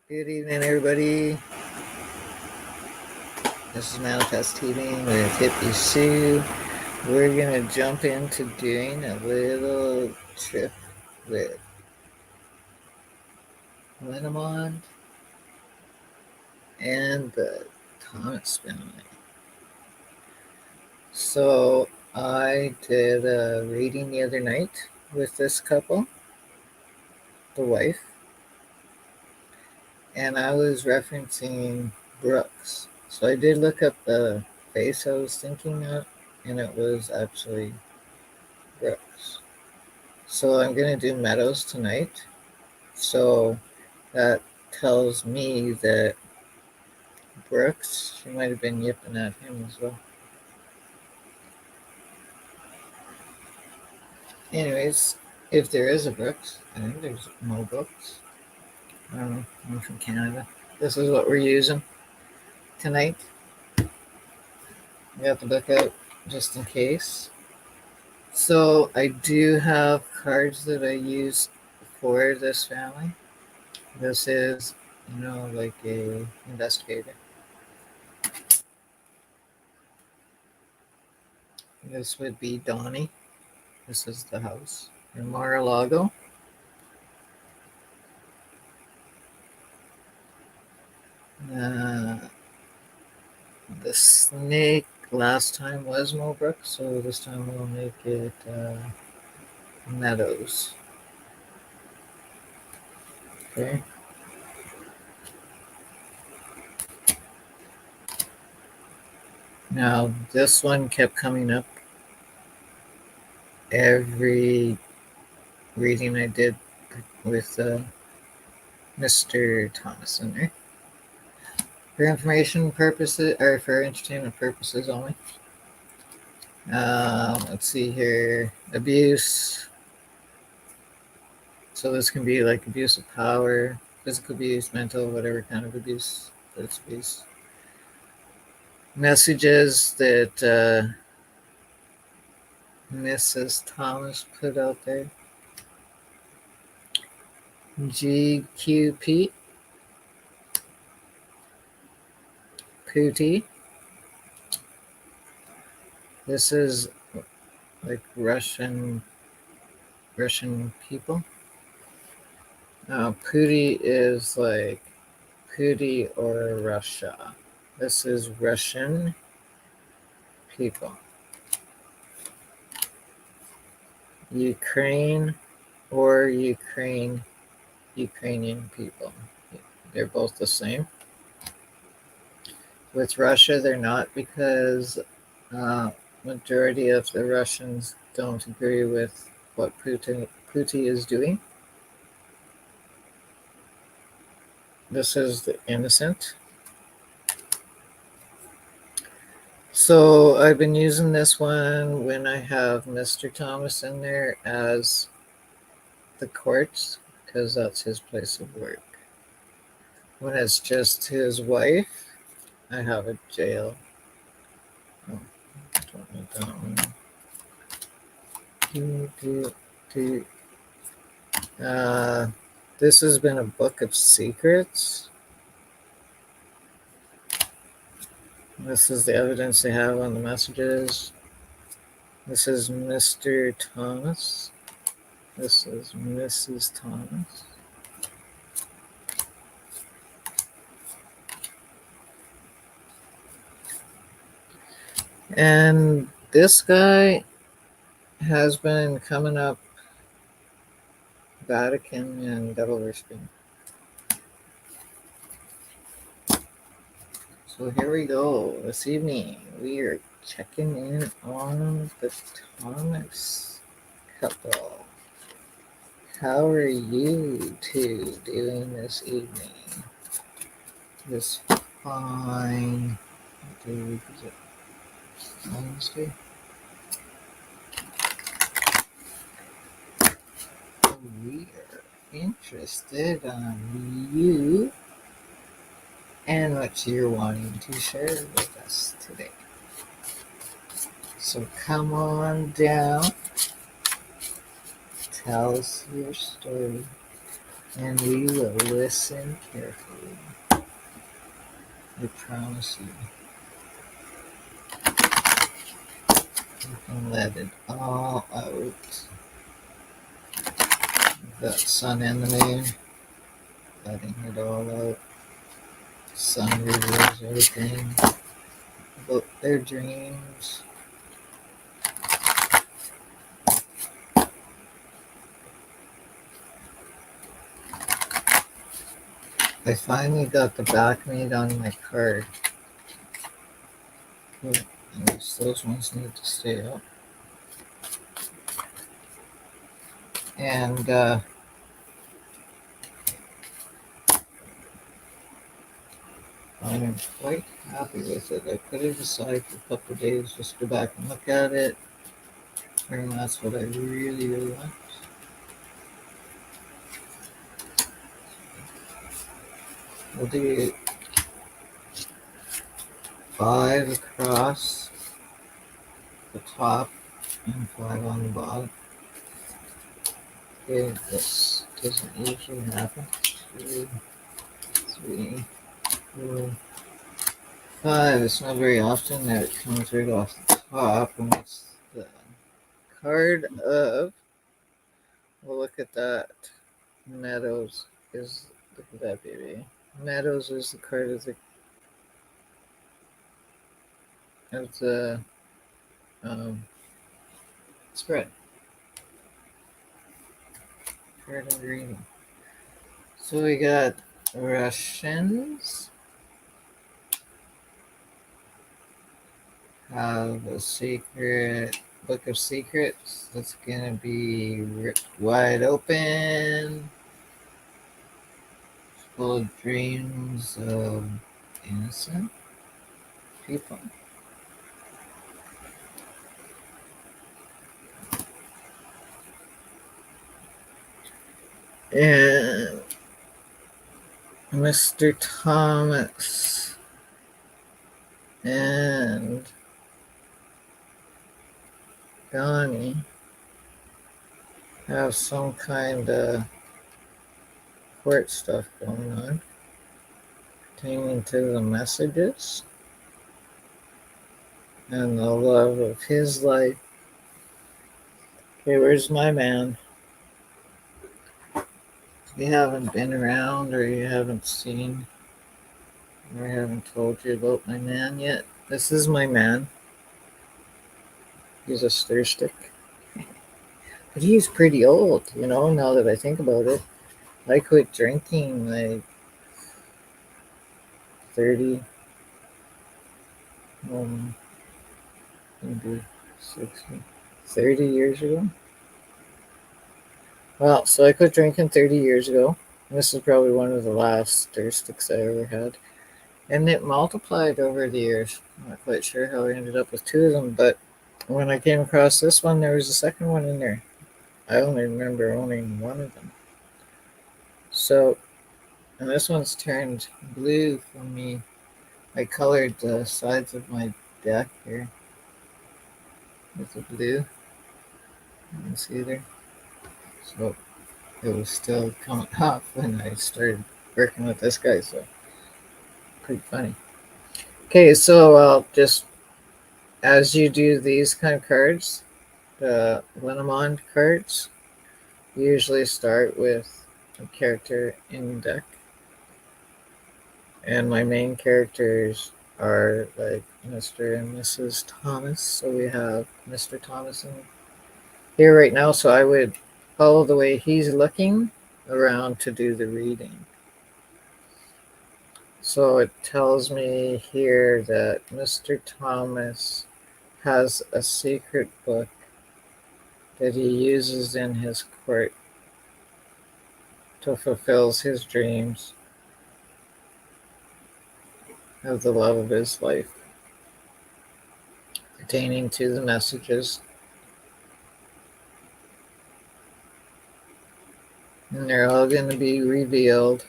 Good evening, everybody. This is Manifest Healing with Hippie Sue. We're going to jump into doing a little trip with Lenormand and the Thomas family. So, I did a reading the other night with this couple, the wife, and I was referencing Brooks. So, I did look up the face I was thinking of, and it was actually Brooks. So I'm going to do Meadows tonight. So that tells me that Brooks, she might have been yipping at him as well. Anyways, if there is a Brooks, I think there's no Brooks. I don't know. I'm from Canada. This is what we're using tonight. We got the book out just in case. So I do have cards that I use for this family. This is, like a investigator. This would be Donnie. This is the house in Mar-a-Lago. Uh, the snake last time was Mulbrook, so this time we'll make it Meadows. Okay. Now, this one kept coming up every reading I did with Mr. Thomas in there. For information purposes, or for entertainment purposes only. Let's see here. Abuse. So this can be like abuse of power, physical abuse, mental, whatever kind of abuse. That's abuse. Messages that Mrs. Thomas put out there. GQP. Pootie. This is like Russian people. Pootie is like Pootie or Russia. This is Russian people. Ukraine or Ukrainian people. They're both the same. With Russia, they're not, because majority of the Russians don't agree with what Putin is doing. This is the innocent. So I've been using this one when I have Mr. Thomas in there as the courts, because that's his place of work. When it's just his wife, I have a jail. Oh, don't need that one. This has been a book of secrets. This is the evidence they have on the messages. This is Mr. Thomas. This is Mrs. Thomas. And this guy has been coming up Vatican and devil worshipping. So here we go. This evening we are checking in on the Thomas couple. How are you two doing this evening? This fine day, is it Wednesday? We are interested on you and what you're wanting to share with us today. So come on down. Tell us your story. And we will listen carefully. I promise you. You can let it all out. That sun and the moon, letting it all out. Sun reveals everything about their dreams. I finally got the back made on my card. Cool. I guess those ones need to stay up. And I'm quite happy with it. I put it aside for a couple of days just to go back and look at it. And that's what I really, really want. We'll do 5 across the top and 5 on the bottom. Okay, this doesn't usually happen. 2, 3, 4, 5. It's not very often that it comes right off the top, and it's the card of. Well, look at that. Meadows is. Look at that baby. Meadows is the card of the um, spread. Card of green. So we got Russians have a secret book of secrets that's gonna be ripped wide open, full of dreams of innocent people. And Mr. Thomas and Gani have some kind of court stuff going on pertaining to the messages and the love of his life. Okay, where's my man? If you haven't been around or you haven't seen or I haven't told you about my man yet, this is my man. He's a stir stick. But he's pretty old, now that I think about it. I quit drinking like 30, maybe 60, 30 years ago. Well, so I quit drinking 30 years ago. This is probably one of the last stir sticks I ever had. And it multiplied over the years. I'm not quite sure how I ended up with 2 of them, but when I came across this one, there was a second one in there. I only remember owning one of them. So, and this one's turned blue for me. I colored the sides of my deck here with the blue. You can see there. So it was still coming off when I started working with this guy, so pretty funny. Okay, so just as you do these kind of cards, the Lenormand cards, you usually start with a character in deck. And my main characters are like Mr. and Mrs. Thomas. So we have Mr. Thomas in here right now. So I would follow the way he's looking around to do the reading. So it tells me here that Mr. Thomas has a secret book that he uses in his court to fulfill his dreams of the love of his life, pertaining to the messages. And they're all going to be revealed.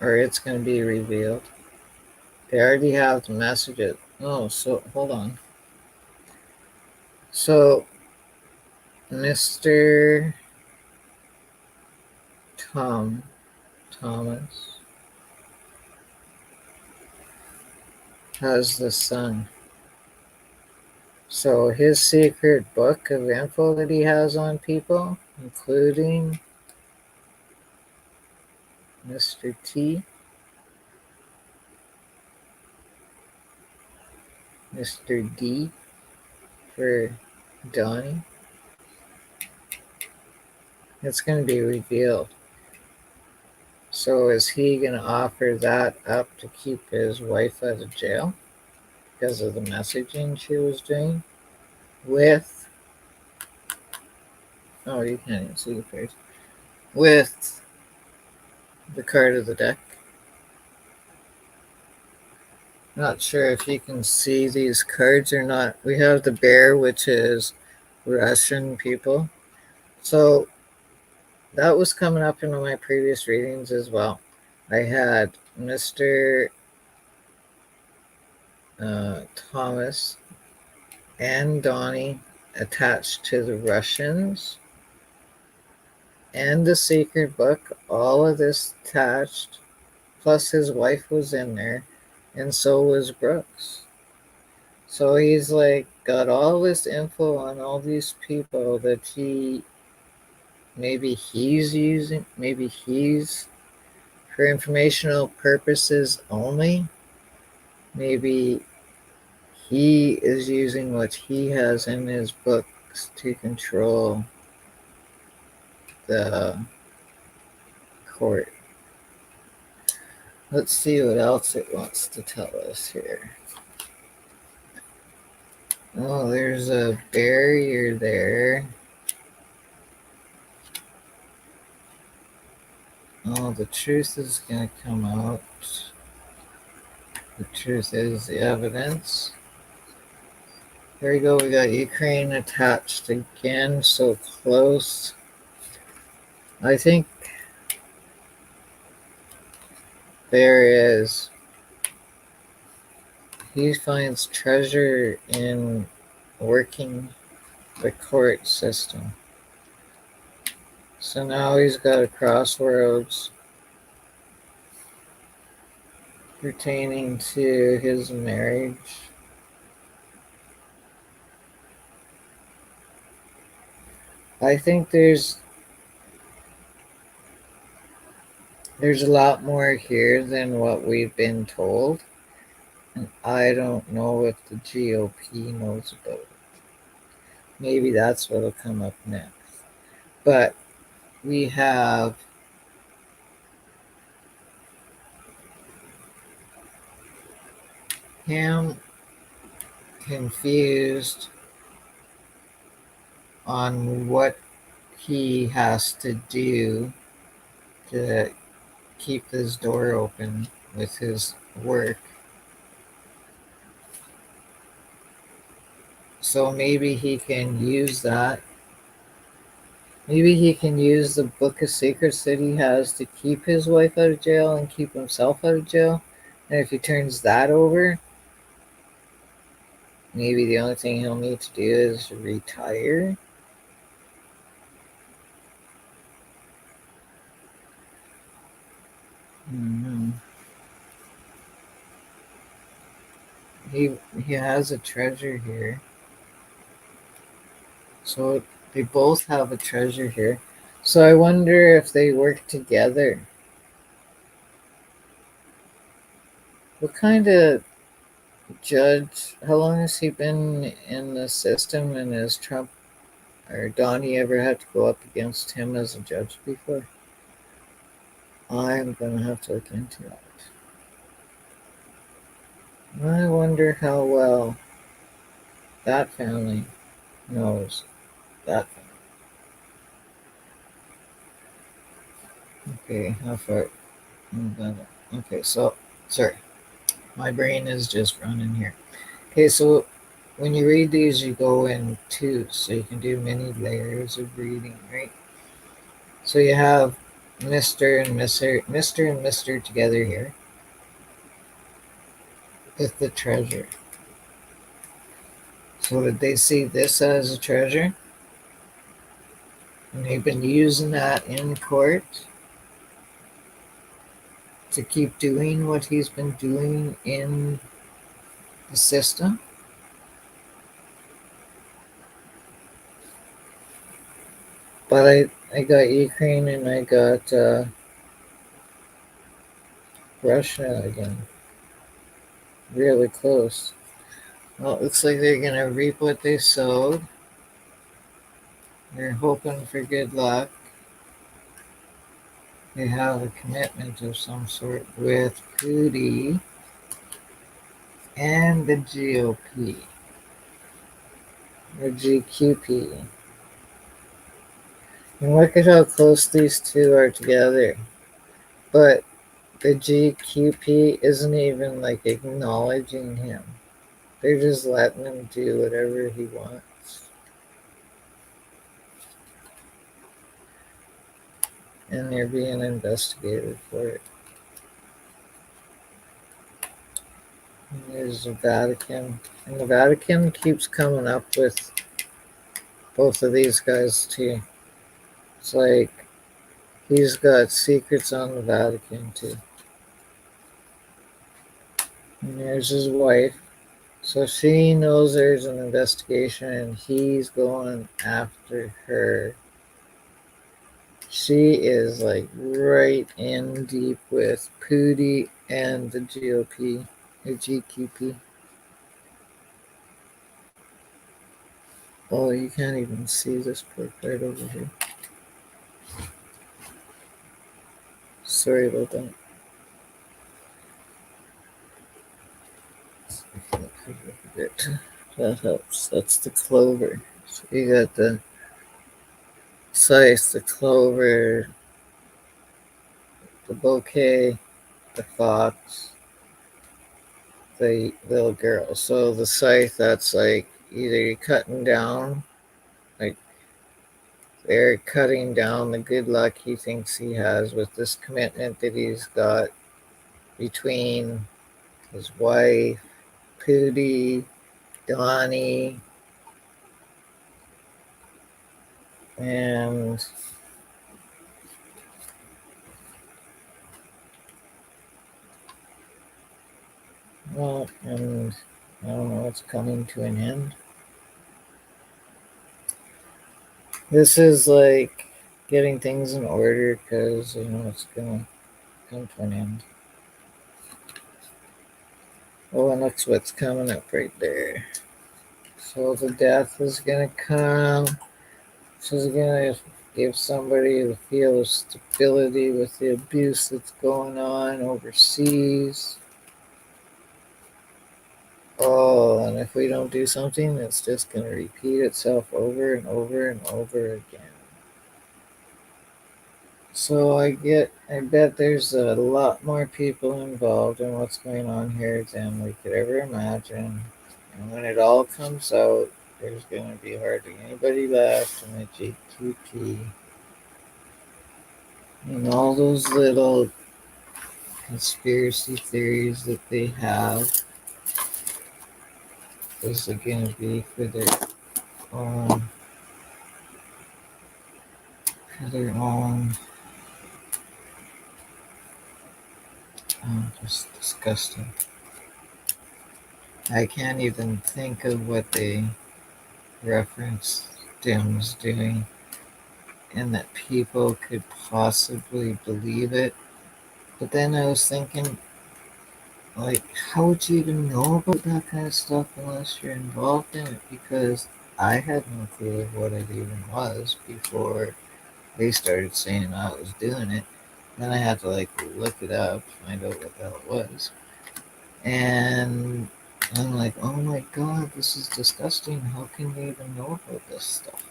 Or it's going to be revealed. They already have the messages. Oh, so hold on. So Mr. Thomas has the son. So his secret book of info that he has on people, including Mr. T, Mr. D for Donnie, it's going to be revealed. So is he going to offer that up to keep his wife out of jail because of the messaging she was doing with, oh, you can't even see the face, with the card of the deck? Not sure if you can see these cards or not. We have the bear, which is Russian people. So that was coming up in my previous readings as well. I had Mr. Thomas and Donnie attached to the Russians and the secret book, all of this attached, plus his wife was in there, and so was Brooks. So he's like got all this info on all these people that he's using, maybe he's for informational purposes only. Maybe he is using what he has in his books to control the court. Let's see what else it wants to tell us here. Oh, there's a barrier there. Oh, the truth is going to come out. The truth is the evidence. There we go. We got Ukraine attached again, so close. I think there is. He finds treasure in working the court system. So now he's got a crossroads pertaining to his marriage. I think there's a lot more here than what we've been told. And I don't know if the GOP knows about it. Maybe that's what'll come up next. But we have him confused on what he has to do to keep his door open with his work. So maybe he can use that. Maybe he can use the book of secrets that he has to keep his wife out of jail and keep himself out of jail. And if he turns that over, maybe the only thing he'll need to do is retire. Mm-hmm. He has a treasure here. So they both have a treasure here. So I wonder if they work together. What kind of judge, how long has he been in the system, and has Trump or Donnie ever had to go up against him as a judge before? I'm going to have to look into that. I wonder how well that family knows that family. Okay, how far? Okay, so, sorry. My brain is just running here. Okay, so when you read these, you go in twos, so you can do many layers of reading, right? So you have Mr. and Mr. together here with the treasure. So did they see this as a treasure? And they've been using that in court to keep doing what he's been doing in the system. But I got Ukraine and I got Russia again. Really close. Well, it looks like they're going to reap what they sowed. They're hoping for good luck. They have a commitment of some sort with Prudy and the GOP, or GQP. And look at how close these two are together. But the GQP isn't even like acknowledging him. They're just letting him do whatever he wants. And they're being investigated for it. And there's the Vatican. And the Vatican keeps coming up with both of these guys too. It's like he's got secrets on the Vatican too. And there's his wife. So she knows there's an investigation and he's going after her. She is like right in deep with Pooty and the GOP, the GQP. Oh, you can't even see this part right over here. Sorry about that. A bit. That helps. That's the clover. So you got the scythe, the clover, the bouquet, the fox, the little girl. So the scythe, that's like either you're cutting down, like they're cutting down the good luck he thinks he has with this commitment that he's got between his wife, Pooty, Donnie, and well, and I don't know, it's coming to an end. This is like getting things in order because it's gonna come to an end. Oh, and that's what's coming up right there. So the death is gonna come. She's gonna give somebody the feel of stability with the abuse that's going on overseas. Oh, and if we don't do something, it's just gonna repeat itself over and over and over again. So I bet there's a lot more people involved in what's going on here than we could ever imagine. And when it all comes out, there's going to be hardly anybody left in the GQP. And all those little conspiracy theories that they have is going to be own, for their own, just disgusting. I can't even think of what they reference Dim's doing and that people could possibly believe it. But then I was thinking, like, how would you even know about that kind of stuff unless you're involved in it? Because I had no clue of what it even was before they started saying I was doing it. Then I had to like look it up, find out what the hell it was. And I'm like, oh my god, this is disgusting. How can you even know about this stuff?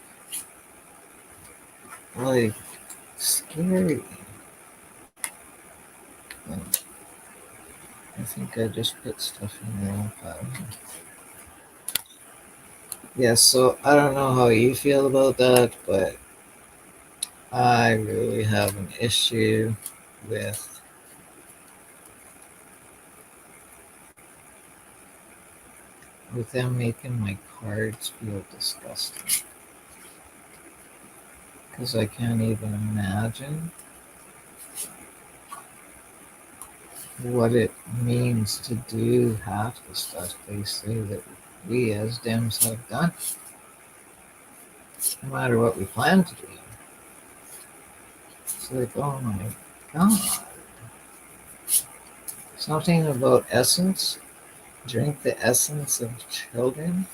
Like, scary. I think I just put stuff in the wrong pile. Yeah, so I don't know how you feel about that, but I really have an issue with them making my cards feel disgusting. because I can't even imagine what it means to do half the stuff they say that we as Dems have done, no matter what we plan to do. It's like, oh my God. Something about essence. Drink the essence of children.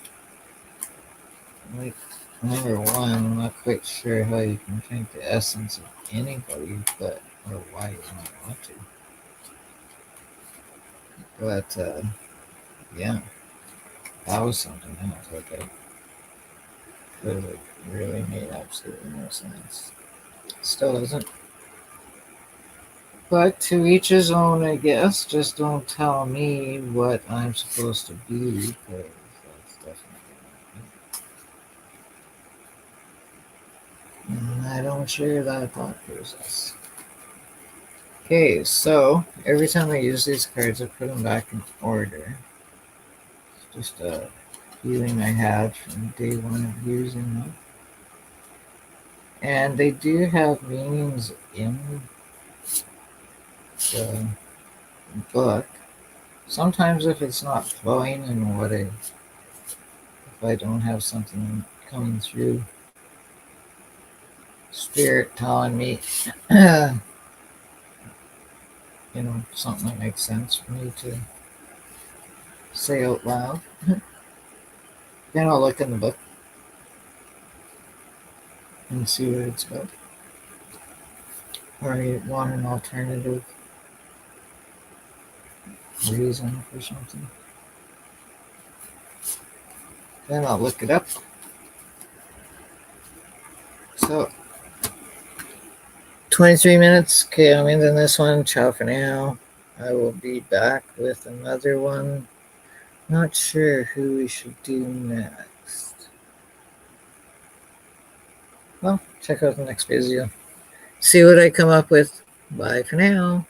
Like, number one, I'm not quite sure how you can drink the essence of anybody, but or why you might want to. But yeah, that was something else. Okay, because it really made absolutely no sense. Still doesn't. But to each his own, I guess. Just don't tell me what I'm supposed to do, because that's definitely not me. And I don't share that thought process. Okay, so every time I use these cards, I put them back in order. It's just a feeling I had from day one of using them. And they do have meanings in the book. Sometimes if it's not flowing and if I don't have something coming through, spirit telling me, something that makes sense for me to say out loud, then I'll look in the book and see what it's about. Or I want an alternative reason for something. Then I'll look it up. So, 23 minutes. Okay, I'm ending this one. Ciao for now. I will be back with another one. Not sure who we should do next. Well, check out the next video. See what I come up with. Bye for now.